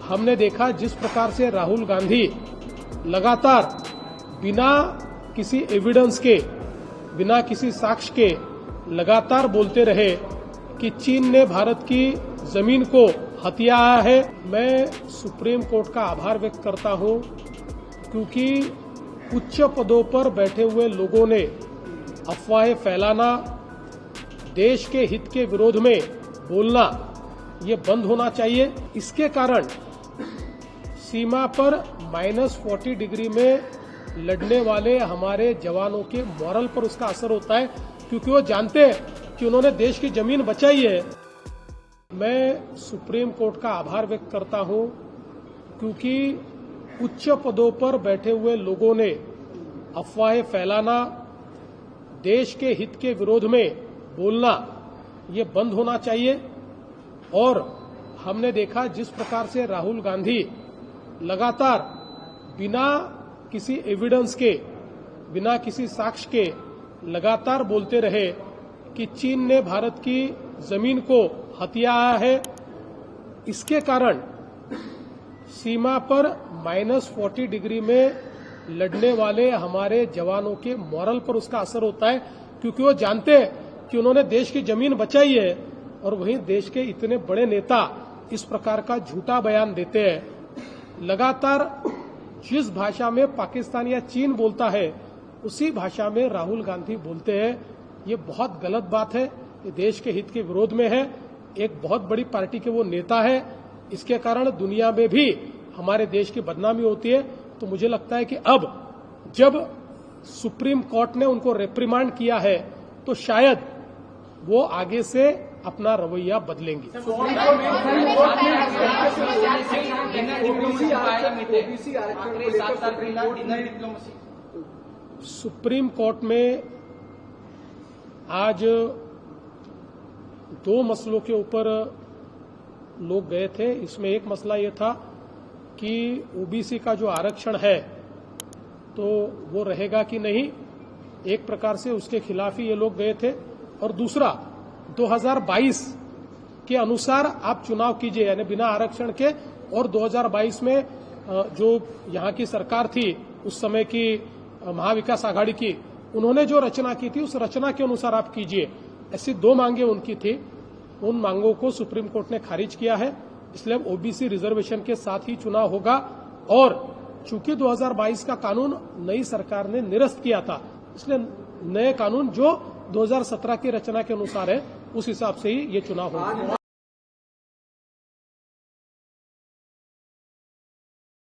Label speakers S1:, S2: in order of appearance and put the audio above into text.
S1: हमने देखा जिस प्रकार से राहुल गांधी लगातार बिना किसी एविडेंस के, बिना किसी साक्ष्य के लगातार बोलते रहे कि चीन ने भारत की जमीन को हथिया है। मैं सुप्रीम कोर्ट का आभार व्यक्त करता हूं, क्योंकि उच्च पदों पर बैठे हुए लोगों ने अफवाहें फैलाना, देश के हित के विरोध में बोलना, ये बंद होना चाहिए। इसके कारण सीमा पर -40 डिग्री में लड़ने वाले हमारे जवानों के मॉरल पर उसका असर होता है, क्योंकि वो जानते हैं कि उन्होंने देश की जमीन बचाई है। मैं सुप्रीम कोर्ट का आभार व्यक्त करता हूं, क्योंकि उच्च पदों पर बैठे हुए लोगों ने अफवाहें फैलाना, देश के हित के विरोध में बोलना, ये बंद होना चाहिए। और हमने देखा जिस प्रकार से राहुल गांधी लगातार बिना किसी एविडेंस के, बिना किसी साक्ष्य के लगातार बोलते रहे कि चीन ने भारत की जमीन को हथिया है। इसके कारण सीमा पर -40 डिग्री में लड़ने वाले हमारे जवानों के मॉरल पर उसका असर होता है, क्योंकि वो जानते हैं कि उन्होंने देश की जमीन बचाई है। और वहीं देश के इतने बड़े नेता इस प्रकार का झूठा बयान देते हैं। लगातार जिस भाषा में पाकिस्तान या चीन बोलता है, उसी भाषा में राहुल गांधी बोलते हैं। ये बहुत गलत बात है, ये देश के हित के विरोध में है। एक बहुत बड़ी पार्टी के वो नेता है, इसके कारण दुनिया में भी हमारे देश की बदनामी होती है। तो मुझे लगता है कि अब जब सुप्रीम कोर्ट ने उनको रिप्रिमांड किया है, तो शायद वो आगे से अपना रवैया बदलेंगे। सुप्रीम कोर्ट में आज 2 मसलों के ऊपर लोग गए थे। इसमें एक मसला ये था कि ओबीसी का जो आरक्षण है तो वो रहेगा कि नहीं, एक प्रकार से उसके खिलाफ ही ये लोग गए थे। और दूसरा, 2022 के अनुसार आप चुनाव कीजिए, यानी बिना आरक्षण के। और 2022 में जो यहाँ की सरकार थी उस समय की महाविकास आघाड़ी की, उन्होंने जो रचना की थी उस रचना के अनुसार आप कीजिए। ऐसी 2 मांगे उनकी थी। उन मांगों को सुप्रीम कोर्ट ने खारिज किया है। इसलिए ओबीसी रिजर्वेशन के साथ ही चुनाव होगा। और चूंकि 2022 का कानून नई सरकार ने निरस्त किया था, इसलिए नए कानून जो 2017 की रचना के अनुसार है, उस हिसाब से ही ये चुनाव होगा।